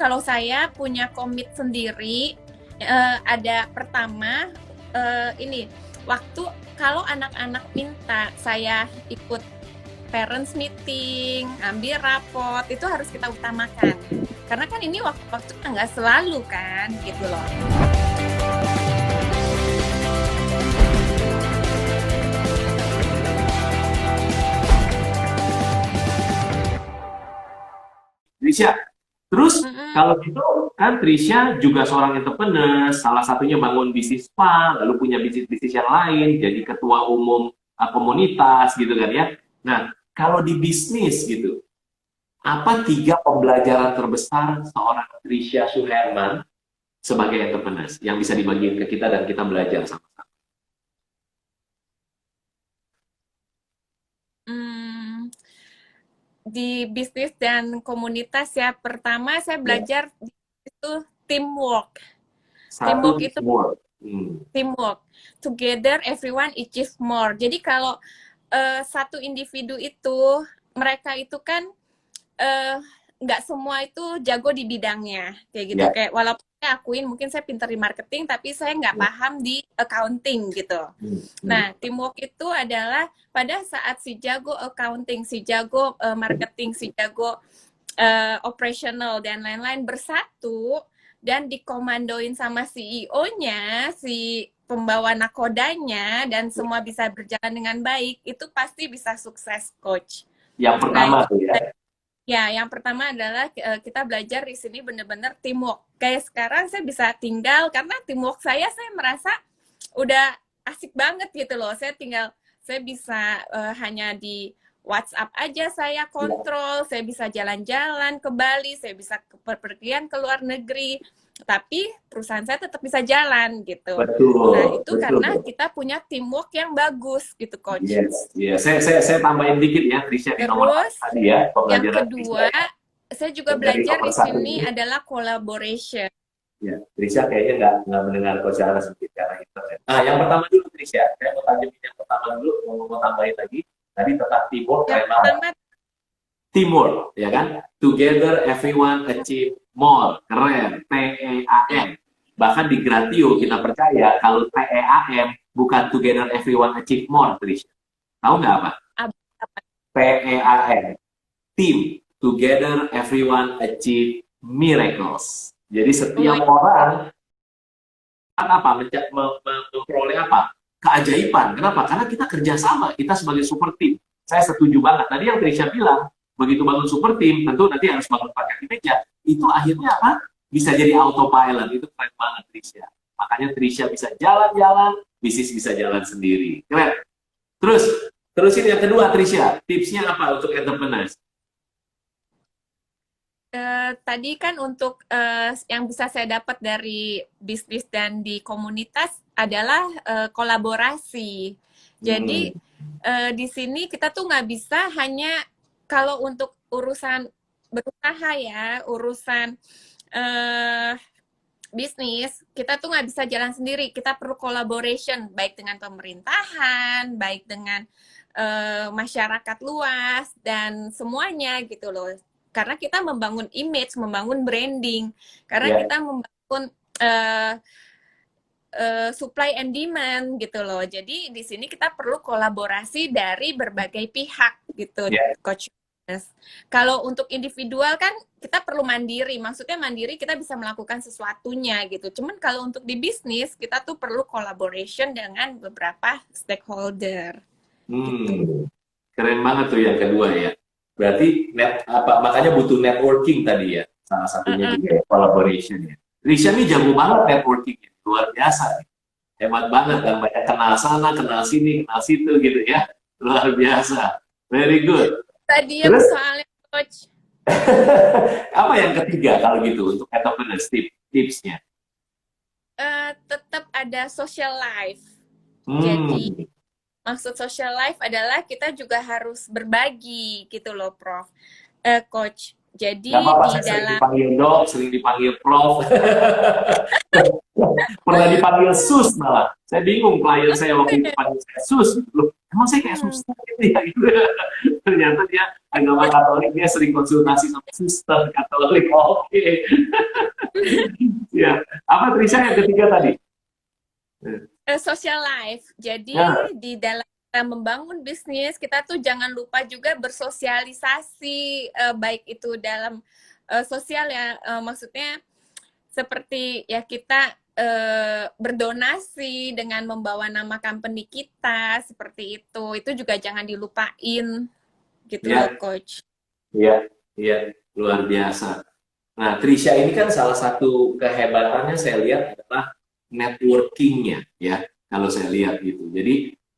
kalau saya punya komit sendiri, ada pertama ini waktu kalau anak-anak minta saya ikut parents meeting, ambil rapot, itu harus kita utamakan. Karena kan ini waktu-waktu nggak selalu kan, gitu loh. Trisha, terus kalau gitu kan Trisha juga seorang entrepreneur, salah satunya bangun bisnis spa, lalu punya bisnis-bisnis yang lain, jadi ketua umum komunitas gitu kan ya. Nah, kalau di bisnis gitu, apa 3 pembelajaran terbesar seorang Trisha Suherman sebagai entrepreneur yang bisa dibagiin ke kita dan kita belajar sama-sama? Di bisnis dan komunitas ya, pertama saya Ya. belajar itu teamwork. Satu Teamwork itu teamwork. teamwork. Together everyone achieve more. Jadi kalau satu individu itu, mereka itu kan nggak semua itu jago di bidangnya, kayak gitu. Ya. Kayak walaupun saya akuin mungkin saya pintar di marketing, tapi saya nggak Ya. paham di accounting gitu. Nah, teamwork itu adalah pada saat si jago accounting, si jago marketing, si jago operational dan lain-lain bersatu dan dikomandoin sama CEO-nya, si pembawa nakodanya, dan semua bisa berjalan dengan baik, itu pasti bisa sukses, Coach. Yang pertama tuh ya. Ya, yang pertama adalah kita belajar di sini benar-benar teamwork. Kayak sekarang saya bisa tinggal karena teamwork saya merasa udah asik banget gitu loh. Saya bisa hanya di WhatsApp aja saya kontrol, saya bisa jalan-jalan ke Bali, saya bisa perpergian ke luar negeri, tapi perusahaan saya tetap bisa jalan gitu. Betul. Nah, itu betul. karena kita punya teamwork yang bagus gitu, Coach. Yes, yes. Saya tambahin dikit ya, Trisha di nomor Terus, tadi ya. yang kedua, saya juga belajar di sini ini adalah collaboration. Ya, Trisha kayaknya nggak mendengar Coach Ara secara internet. Nah, yang pertama dulu Trisha, saya mau tanyain yang pertama dulu, mau tambahin lagi. Tadi tentang teamwork, Yang pertama, teamwork, ya kan? Together everyone achieve more. Keren, TEAM. Bahkan di Gratio kita percaya kalau TEAM bukan together everyone achieve more, Trisha. Tahu nggak apa? TEAM. Team. Together everyone achieve miracles. Jadi setiap orang memperoleh apa? Keajaiban. Kenapa? Karena kita kerjasama, kita sebagai super team. Saya setuju banget. Tadi yang Trisha bilang, begitu bangun super team, tentu nanti harus bangun pakai meja. Itu akhirnya apa? Bisa jadi autopilot. Itu keren banget Trisha. Makanya Trisha bisa jalan-jalan, bisnis bisa jalan sendiri. Keren. Terusin yang kedua Trisha. Tipsnya apa untuk entrepreneurs? Tadi kan untuk yang bisa saya dapat dari bisnis dan di komunitas adalah kolaborasi. Jadi di sini kita tuh nggak bisa hanya kalau untuk urusan berusaha ya, urusan bisnis, kita tuh nggak bisa jalan sendiri. Kita perlu collaboration, baik dengan pemerintahan, baik dengan masyarakat luas, dan semuanya gitu loh. Karena kita membangun image, membangun branding, karena kita membangun supply and demand gitu loh. Jadi di sini kita perlu kolaborasi dari berbagai pihak gitu, Coach. Kalau untuk individual kan kita perlu mandiri, maksudnya mandiri kita bisa melakukan sesuatunya gitu. Cuman kalau untuk di bisnis kita tuh perlu collaboration dengan beberapa stakeholder. Gitu. Keren banget tuh yang kedua ya. Berarti makanya butuh networking tadi ya. Salah satunya juga collaboration ya. Trisha ini jago banget networking, luar biasa. Hebat banget dan banyak kenal sana, kenal sini, kenal situ gitu ya. Luar biasa. Very good. Tadi yang soalnya Coach. Apa yang ketiga kalau gitu untuk entrepreneurs tipsnya? Tetap ada social life. Jadi maksud social life adalah kita juga harus berbagi gitu loh, Prof. Coach. Jadi Gak apa-apa, di saya sering dalam dipanggil dok, sering dipanggil prof. Pernah dipanggil sus malah. Saya bingung klien saya waktu itu panggil saya sus. Loh, emang saya kayak hmm, suster gitu ya? Gitu. Ternyata dia agama Katolik, dia sering konsultasi sama suster Katolik. Oke. Ya. Apa Trisha yang ketiga tadi? social life. Jadi Ya, di dalam kita membangun bisnis, kita tuh jangan lupa juga bersosialisasi, baik itu dalam sosial ya, maksudnya seperti ya kita berdonasi dengan membawa nama company kita seperti itu juga jangan dilupain gitu loh ya, coach. ya, ya, luar biasa. Nah, Trisha ini kan salah satu kehebatannya saya lihat adalah networkingnya, ya. Kalau saya lihat gitu.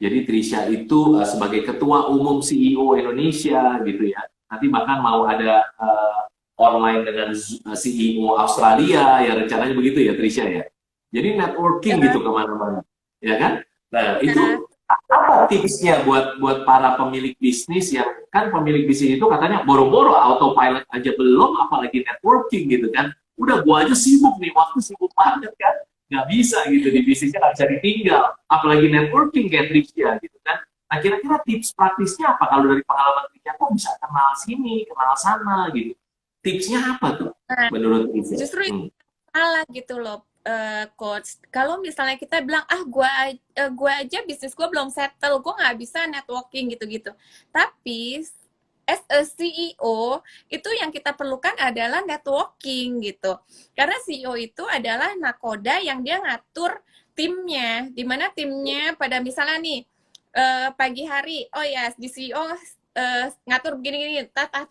Jadi Trisha itu sebagai ketua umum CEO Indonesia gitu ya. Nanti bahkan mau ada online dengan CEO Australia, ya rencananya begitu ya Trisha ya. Jadi networking Ya, gitu kemana-mana, ya kan? Nah, ya, itu apa tipsnya buat para pemilik bisnis yang kan pemilik bisnis itu katanya boro-boro autopilot aja belum, apalagi networking gitu kan? Udah gua aja sibuk nih, waktu sibuk banget kan, nggak bisa gitu di bisnisnya nggak bisa ditinggal, apalagi networking kayak Trisha gitu kan? Nah kira-kira tips praktisnya apa kalau dari pengalaman Trisha kok bisa kenal sini, kenal sana gitu? Tipsnya apa tuh nah, menurut Trisha? justru itu salah gitu loh, coach. Kalau misalnya kita bilang gua aja bisnis gua belum settle, gua nggak bisa networking gitu-gitu. Tapi as a CEO itu yang kita perlukan adalah networking gitu. Karena CEO itu adalah nakoda yang dia ngatur timnya, dimana timnya pada misalnya nih pagi hari, oh ya di CEO ngatur begini-gini, tata,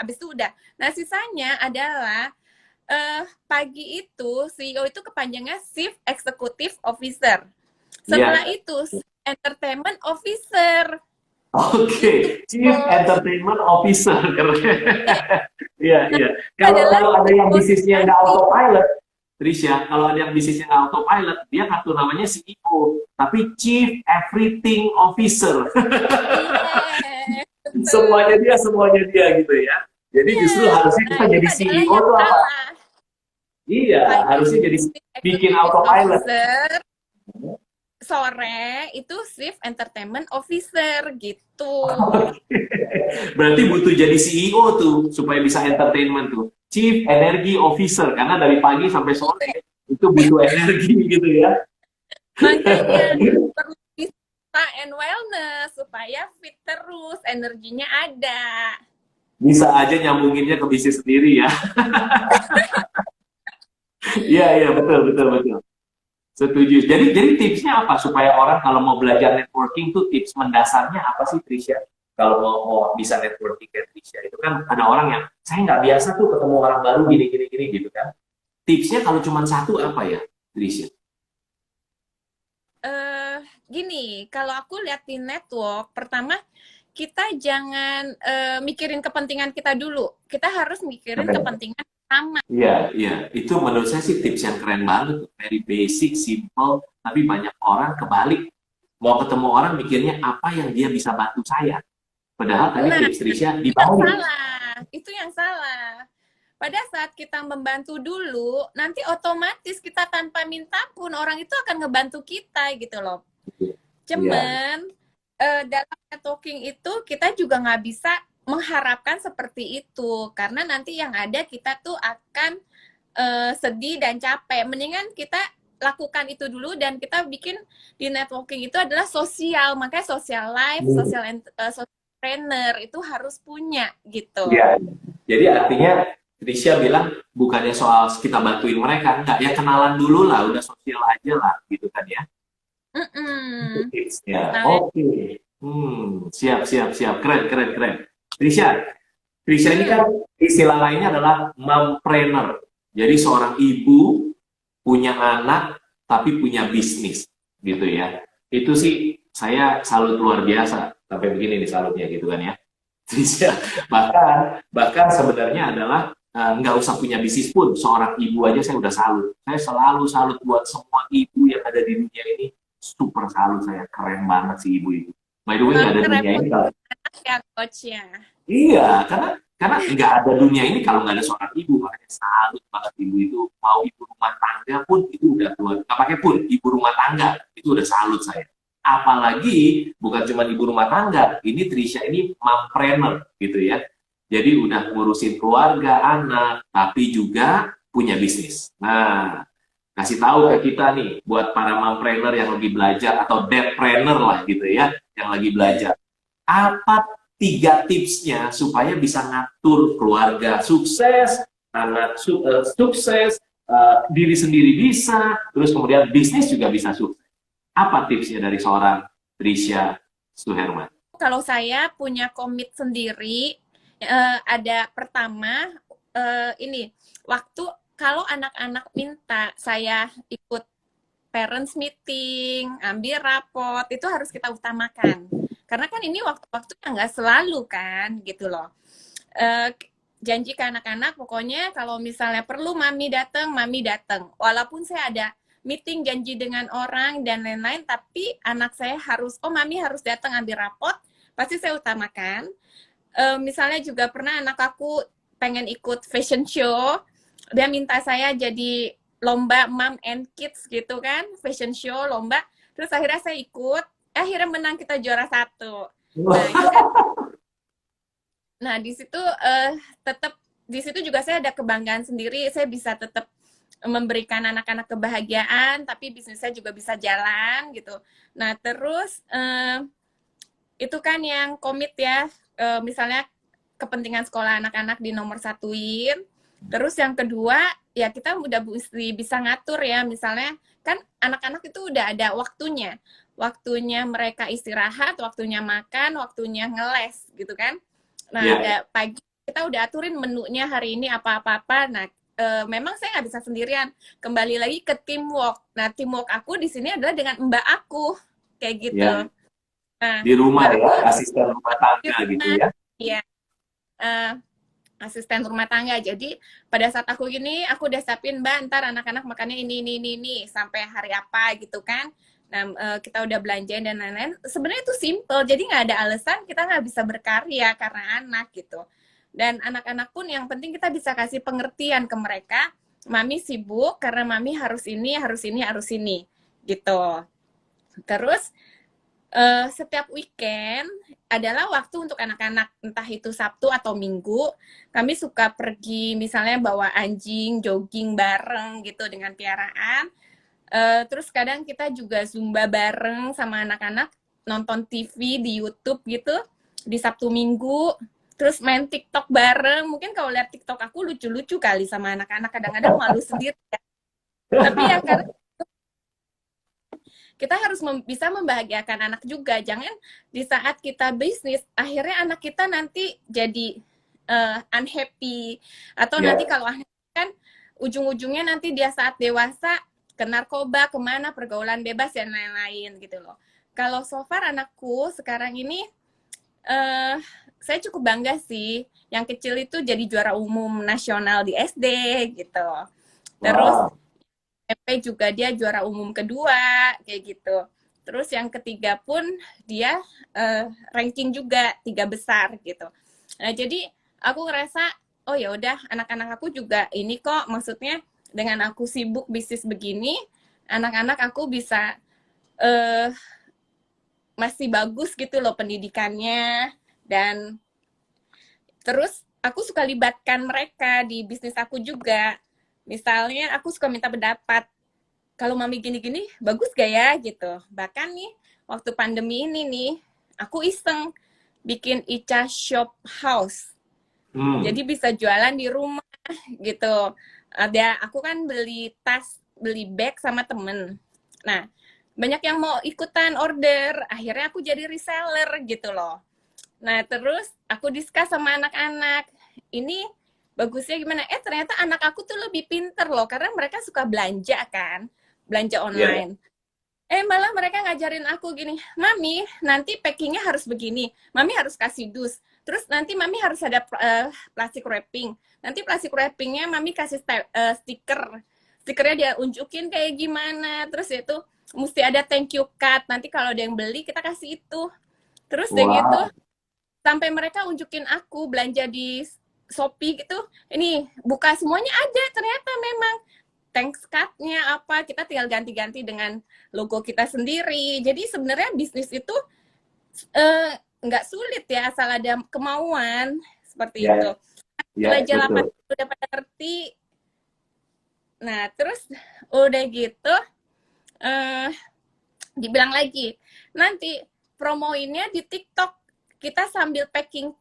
abis itu udah. Nah sisanya adalah pagi itu CEO itu kepanjangnya Chief Executive Officer. Setelah Iya. itu Entertainment Officer. Itu Oke, Chief coach. Entertainment Officer, keren. Iya, Nah, iya. itu Kalau adalah kalau ada yang bisnisnya nggak negosiasi. autopilot, Trisha, kalau ada yang bisnisnya nggak autopilot, dia kartu namanya CEO, tapi Chief Everything Officer. Iya, betul. Semuanya dia gitu ya. Jadi Iya. justru harusnya Nah, kita itu jadi adalah CEO yang tuh apa? salah. Iya, Pagi harusnya jadi Chief bikin Executive autopilot. Officer, sore itu Chief Entertainment Officer gitu. Berarti butuh jadi CEO tuh supaya bisa entertainment tuh. Chief Energy Officer karena dari pagi sampai sore Iya. itu butuh energi gitu ya. Makanya perlu spa and wellness supaya fit terus, energinya ada. Bisa aja nyambunginnya ke bisnis sendiri ya. Iya iya betul betul betul. Setuju. Jadi tipsnya apa supaya orang kalau mau belajar networking tuh tips mendasarnya apa sih Trisha? Kalau mau bisa networking kayak Trisha itu kan ada orang yang saya nggak biasa tuh ketemu orang baru gini gini gini gitu kan. Tipsnya kalau cuma satu apa ya Trisha? eh Gini, kalau aku lihat di network, pertama kita jangan mikirin kepentingan kita dulu. Kita harus mikirin kepentingan sama. Iya, iya. Itu menurut saya sih tips yang keren banget. Very basic, simple, tapi banyak orang kebalik. Mau ketemu orang mikirnya apa yang dia bisa bantu saya. Padahal tadi Nah, tips Trisha itu yang dibalik. salah. Itu yang salah. Pada saat kita membantu dulu, nanti otomatis kita tanpa minta pun orang itu akan ngebantu kita gitu loh. Iya. Cuman dalam networking itu kita juga nggak bisa mengharapkan seperti itu karena nanti yang ada kita tuh akan sedih dan capek. Mendingan kita lakukan itu dulu dan kita bikin di networking itu adalah sosial. Makanya social life, Hmm. social trainer itu harus punya gitu. Iya. Jadi artinya Trisha bilang bukannya soal kita bantuin mereka, enggak ya kenalan dulu lah, udah sosial aja lah, gitu kan ya. Itu Mm-mm. tipsnya. Misalnya, Oke. Siap, siap, siap. Keren, keren, keren. Trisha, Trisha ini hmm, kan istilah lainnya adalah mompreneur. Jadi seorang ibu punya anak tapi punya bisnis gitu ya. Itu sih saya salut luar biasa. Sampai begini nih salutnya gitu kan ya. Trisha, bahkan bahkan sebenarnya adalah nggak usah punya bisnis pun seorang ibu aja saya udah salut. Saya selalu salut buat semua ibu yang ada di dunia ini. Super salut saya, keren banget sih ibu itu. By the way nggak nggak ada dunia ini ngerepotin kalau anak ya coach ya. iya, karena Karena nggak ada dunia ini kalau nggak ada seorang ibu. Makanya salut banget ibu itu. Mau ibu rumah tangga pun itu udah keluar. Nggak pakai pun, ibu rumah tangga itu udah salut saya. Apalagi bukan cuma ibu rumah tangga, ini Trisha ini mompreneur gitu ya. Jadi udah ngurusin keluarga, anak, tapi juga punya bisnis. Nah, kasih tahu ke kita nih, buat para mompreneur yang lagi belajar atau dadpreneur lah gitu ya, yang lagi belajar. Apa 3 tipsnya supaya bisa ngatur keluarga sukses, anak sukses, diri sendiri bisa, terus kemudian bisnis juga bisa sukses. Apa tipsnya dari seorang Trisha Suherman? Kalau saya punya komit sendiri, ada pertama ini waktu kalau anak-anak minta saya ikut parents meeting, ambil rapot, itu harus kita utamakan. Karena kan ini waktu-waktu yang nggak selalu kan, gitu loh. Janji ke anak-anak, pokoknya kalau misalnya perlu mami datang. Walaupun saya ada meeting, janji dengan orang, dan lain-lain, tapi anak saya harus, mami harus datang ambil rapot, pasti saya utamakan. Misalnya juga pernah anak aku pengen ikut fashion show, dia minta saya jadi lomba mom and kids gitu kan, fashion show, lomba, terus akhirnya saya ikut, akhirnya menang, kita juara 1. Nah, itu kan, nah di situ tetap, di situ juga saya ada kebanggaan sendiri, saya bisa tetap memberikan anak-anak kebahagiaan, tapi bisnis saya juga bisa jalan gitu. Nah terus itu kan yang komit ya, misalnya kepentingan sekolah anak-anak di nomor satuin. Terus yang kedua, ya kita udah bisa ngatur ya, misalnya kan anak-anak itu udah ada waktunya. Waktunya mereka istirahat, waktunya makan, waktunya ngeles gitu kan. Nah, ada pagi kita udah aturin menunya hari ini apa-apa-apa. Nah, memang saya nggak bisa sendirian. Kembali lagi ke teamwork. Nah, teamwork aku di sini adalah dengan mbak aku. Kayak gitu. Ya. Nah, Di rumah ya, asisten rumah tangga gitu ya. Iya. Asisten rumah tangga. Jadi pada saat aku gini, aku udah siapin, Mbak, ntar anak-anak makannya ini, sampai hari apa gitu kan. Nah, kita udah belanjain dan lain-lain. Sebenarnya itu simple, jadi nggak ada alasan kita nggak bisa berkarya karena anak gitu. Dan anak-anak pun yang penting kita bisa kasih pengertian ke mereka, mami sibuk karena mami harus ini gitu. Terus setiap weekend adalah waktu untuk anak-anak, entah itu Sabtu atau Minggu, kami suka pergi misalnya bawa anjing, jogging bareng gitu dengan piaraan. Terus kadang kita juga Zumba bareng sama anak-anak, nonton TV di YouTube gitu, di Sabtu Minggu, terus main TikTok bareng. Mungkin kalau lihat TikTok aku lucu-lucu kali sama anak-anak, kadang-kadang malu sendiri ya. Tapi ya karena kita harus bisa membahagiakan anak juga. Jangan di saat kita bisnis, akhirnya anak kita nanti jadi unhappy. Atau nanti kalau kan ujung-ujungnya nanti dia saat dewasa ke narkoba, kemana, pergaulan bebas, dan lain-lain gitu loh. Kalau so far anakku sekarang ini, saya cukup bangga sih. Yang kecil itu jadi juara umum nasional di SD gitu. Terus SMP juga dia juara umum kedua, kayak gitu. Terus yang ketiga pun dia ranking juga 3 besar gitu. Nah, jadi aku ngerasa, oh ya udah, anak-anak aku juga ini kok, maksudnya dengan aku sibuk bisnis begini, anak-anak aku bisa masih bagus gitu loh pendidikannya. Dan terus aku suka libatkan mereka di bisnis aku juga. Misalnya aku suka minta pendapat, kalau mami gini-gini bagus gak ya gitu. Bahkan nih waktu pandemi ini nih, aku iseng bikin Ica Shop House. Jadi bisa jualan di rumah gitu. Aku kan beli tas, beli bag sama temen. Nah, banyak yang mau ikutan order, akhirnya aku jadi reseller gitu loh. Nah, terus aku discuss sama anak-anak, ini bagusnya gimana? Ternyata anak aku tuh lebih pinter loh, karena mereka suka belanja kan, belanja online. Malah mereka ngajarin aku gini, Mami, nanti packingnya harus begini, Mami harus kasih dus, terus nanti Mami harus ada plastic wrapping, nanti plastic wrappingnya Mami kasih stikernya dia unjukin kayak gimana, terus itu mesti ada thank you card, nanti kalau ada yang beli kita kasih itu. Terus gitu, sampai mereka unjukin aku belanja di Shopee gitu, ini buka semuanya ada, ternyata memang thanks card-nya apa, kita tinggal ganti-ganti dengan logo kita sendiri. Jadi sebenarnya bisnis itu nggak sulit ya, asal ada kemauan, seperti itu. Belajar apa udah pada ngerti. Nah, terus udah gitu, dibilang lagi, nanti promoinnya di TikTok. Kita sambil packing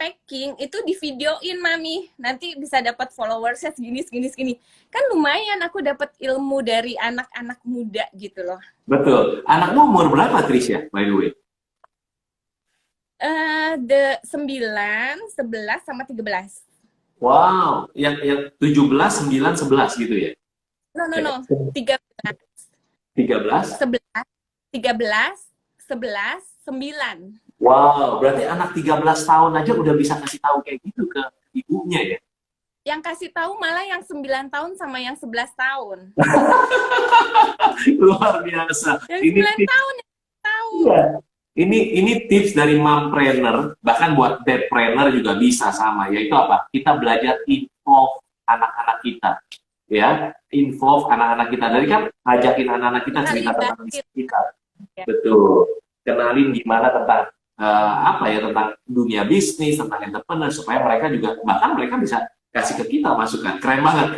itu di videoin Mami, nanti bisa dapat followersnya segini. Kan lumayan, aku dapat ilmu dari anak-anak muda gitu loh. Betul. Anakmu umur berapa, Trisha, by the way? 9, 11 sama 13. Wow, yang 17, 9, 11 gitu ya? No. 13. 13? 11, 9. Wow, berarti anak 13 tahun aja udah bisa kasih tahu kayak gitu ke ibunya ya? Yang kasih tahu malah yang 9 tahun sama yang 11 tahun. Luar biasa. Yang ini 9 tahun yang tahu. Iya. Ini tips dari mompreneur, bahkan buat dadpreneur juga bisa sama, yaitu apa? Kita belajar involve anak-anak kita. Ya, involve anak-anak kita. Dari kan ajakin anak-anak kita cerita tentang bisnis kita. Ya. Betul. Kenalin gimana tentang tentang dunia bisnis, tentang entrepreneur, supaya mereka juga, bahkan mereka bisa kasih ke kita masukan. Keren banget.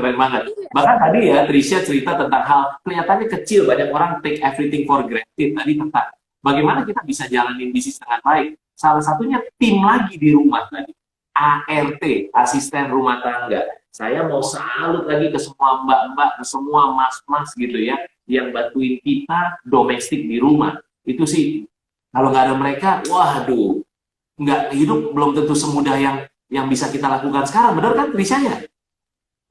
Iya. Bahkan tadi ya, Trisha cerita tentang hal kelihatannya kecil, banyak orang take everything for granted. Tadi tentang bagaimana kita bisa jalanin bisnis dengan baik. Salah satunya tim lagi di rumah tadi. ART, asisten rumah tangga. Saya mau salut lagi ke semua mbak-mbak, ke semua mas-mas gitu ya, yang bantuin kita domestik di rumah. Itu sih, kalau nggak ada mereka, waduh, hidup belum tentu semudah yang bisa kita lakukan sekarang. Benar kan, Trisha ya?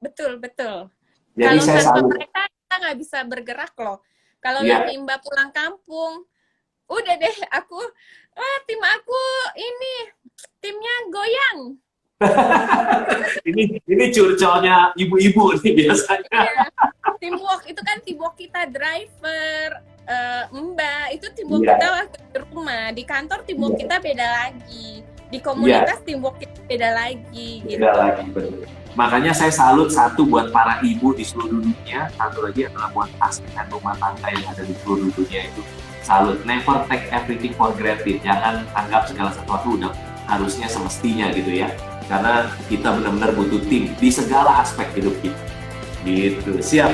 Betul. Jadi kalau saya salut. mereka, kita nggak bisa bergerak loh. Kalau nanti Mbak pulang kampung, udah deh tim aku ini timnya goyang. ini curcolnya ibu-ibu nih biasanya. Iya. Teamwork itu kan teamwork kita, driver, Mbak, itu teamwork kita waktu di rumah. Di kantor teamwork kita beda lagi. Di komunitas teamwork kita beda lagi. Beda lagi, betul. Makanya saya salut satu buat para ibu di seluruh dunia, satu lagi adalah buat asisten rumah tangga yang ada di seluruh dunia itu. Salut, never take everything for granted. Jangan anggap segala sesuatu udah harusnya semestinya gitu ya. Karena kita benar-benar butuh tim di segala aspek hidup kita. Gitu, siap.